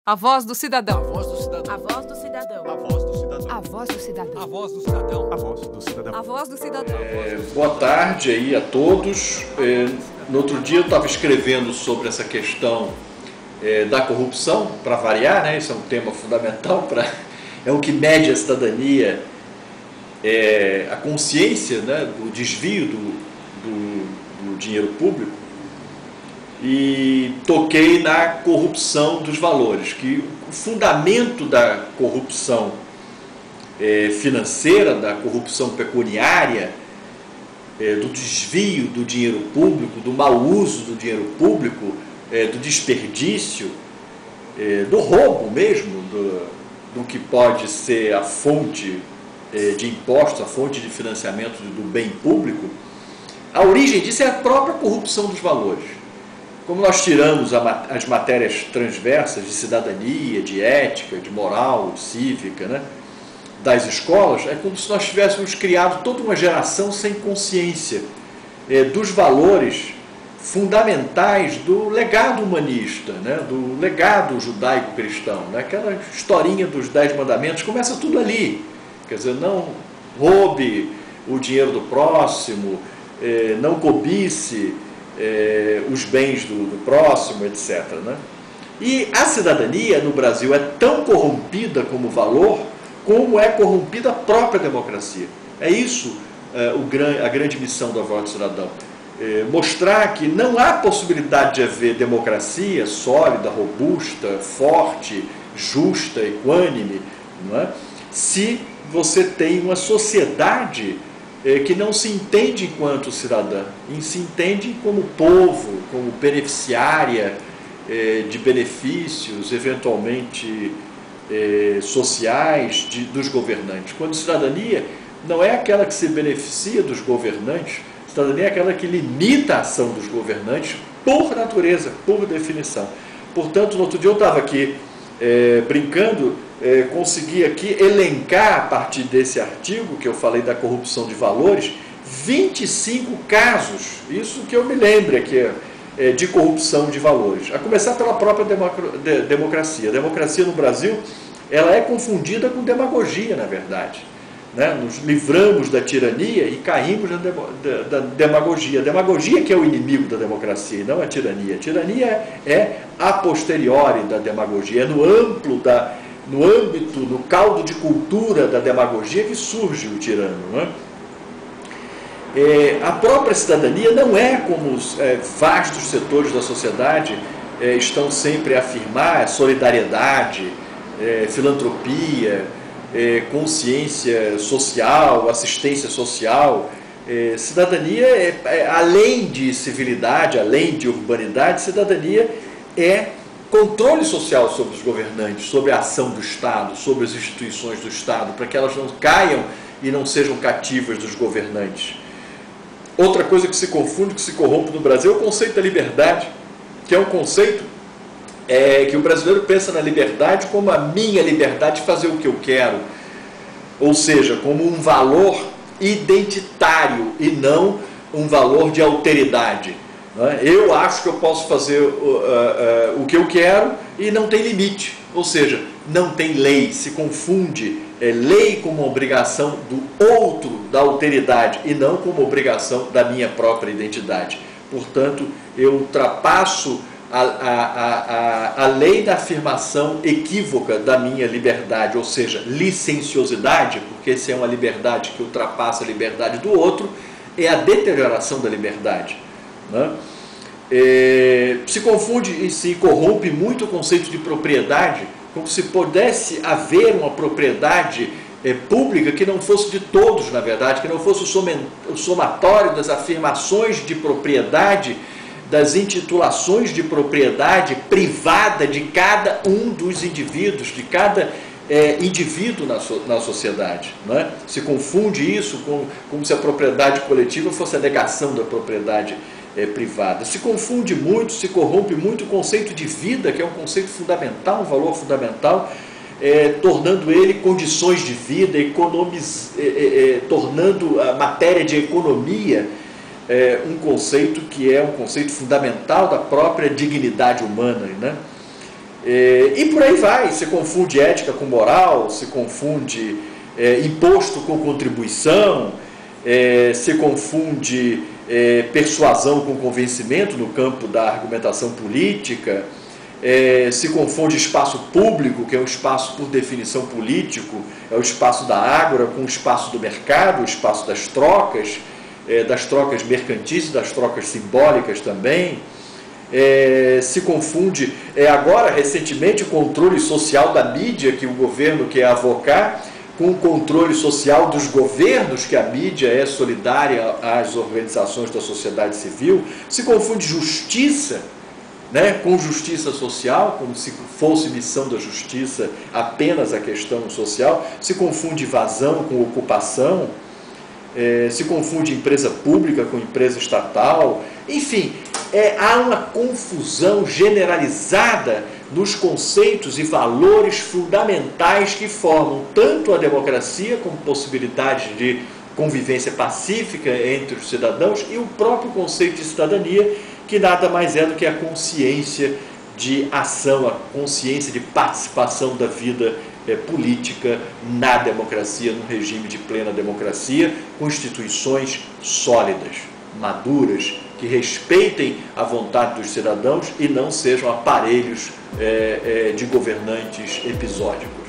A voz do cidadão. A voz do cidadão. A voz do cidadão. A voz do cidadão. A voz do cidadão. A voz do cidadão. A voz do cidadão. A voz do cidadão. Boa tarde aí a todos. No outro dia eu estava escrevendo sobre essa questão da corrupção, para variar, né? Isso é um tema fundamental, é o que mede a cidadania, a consciência, né, do desvio do dinheiro público, e toquei na corrupção dos valores, que o fundamento da corrupção financeira, da corrupção pecuniária, do desvio do dinheiro público, do mau uso do dinheiro público, do desperdício, do roubo mesmo, do que pode ser a fonte de impostos, a fonte de financiamento do bem público. A origem disso é a própria corrupção dos valores. Como nós tiramos as matérias transversas de cidadania, de ética, de moral cívica, né, das escolas, é como se nós tivéssemos criado toda uma geração sem consciência dos valores fundamentais do legado humanista, né, do legado judaico-cristão, né, aquela historinha dos 10 mandamentos, começa tudo ali. Quer dizer, não roube o dinheiro do próximo, não cobice os bens do próximo, etc. Né? E a cidadania no Brasil é tão corrompida como valor, como é corrompida a própria democracia. É isso a grande missão da Voz do Cidadão. Mostrar que não há possibilidade de haver democracia sólida, robusta, forte, justa, equânime, não é? Se você tem uma sociedade que não se entende enquanto cidadã, e se entende como povo, como beneficiária de benefícios, eventualmente sociais, dos governantes. Quando cidadania não é aquela que se beneficia dos governantes, cidadania é aquela que limita a ação dos governantes por natureza, por definição. Portanto, no outro dia eu estava aqui brincando, consegui aqui elencar, a partir desse artigo que eu falei da corrupção de valores, 25 casos, isso que eu me lembro aqui, de corrupção de valores. A começar pela própria democracia. A democracia no Brasil, ela é confundida com demagogia, na verdade. Né? Nos livramos da tirania e caímos da demagogia. A demagogia que é o inimigo da democracia, e não a tirania. A tirania é a posteriori da demagogia, é no âmbito, no caldo de cultura da demagogia que surge o tirano. Né? A própria cidadania não é como os vastos setores da sociedade estão sempre a afirmar: solidariedade, filantropia, consciência social, assistência social. Cidadania além de civilidade, além de urbanidade, cidadania é controle social sobre os governantes, sobre a ação do Estado, sobre as instituições do Estado, para que elas não caiam e não sejam cativas dos governantes. Outra coisa que se confunde, que se corrompe no Brasil, é o conceito da liberdade, que é um conceito que o brasileiro pensa na liberdade como a minha liberdade de fazer o que eu quero, ou seja, como um valor identitário e não um valor de alteridade. Eu acho que eu posso fazer o que eu quero e não tem limite, ou seja, não tem lei, se confunde lei como obrigação do outro, da alteridade, e não como obrigação da minha própria identidade. Portanto, eu ultrapasso a lei da afirmação equívoca da minha liberdade, ou seja, licenciosidade, porque se é uma liberdade que ultrapassa a liberdade do outro, é a deterioração da liberdade. Né? Se confunde e se corrompe muito o conceito de propriedade, como se pudesse haver uma propriedade pública que não fosse de todos, na verdade, que não fosse o somatório das afirmações de propriedade, das intitulações de propriedade privada de cada um dos indivíduos, de cada indivíduo na sociedade. Né? Se confunde isso como se a propriedade coletiva fosse a negação da propriedade privada. Se confunde muito, se corrompe muito o conceito de vida, que é um conceito fundamental, um valor fundamental, tornando ele condições de vida, tornando a matéria de economia um conceito que é um conceito fundamental da própria dignidade humana, né? E por aí vai, se confunde ética com moral, se confunde imposto com contribuição, se confunde persuasão com convencimento no campo da argumentação política, se confunde espaço público, que é um espaço por definição político, é o espaço da ágora com o espaço do mercado, o espaço das trocas mercantis, das trocas simbólicas também. Se confunde agora, recentemente, o controle social da mídia que o governo quer avocar com o controle social dos governos, que a mídia é solidária às organizações da sociedade civil. Se confunde justiça, né, com justiça social, como se fosse missão da justiça apenas a questão social. Se confunde invasão com ocupação, se confunde empresa pública com empresa estatal. Enfim, há uma confusão generalizada nos conceitos e valores fundamentais que formam tanto a democracia como possibilidade de convivência pacífica entre os cidadãos e o próprio conceito de cidadania, que nada mais é do que a consciência de ação, a consciência de participação da vida política na democracia, num regime de plena democracia, com instituições sólidas, maduras, que respeitem a vontade dos cidadãos e não sejam aparelhos de governantes episódicos.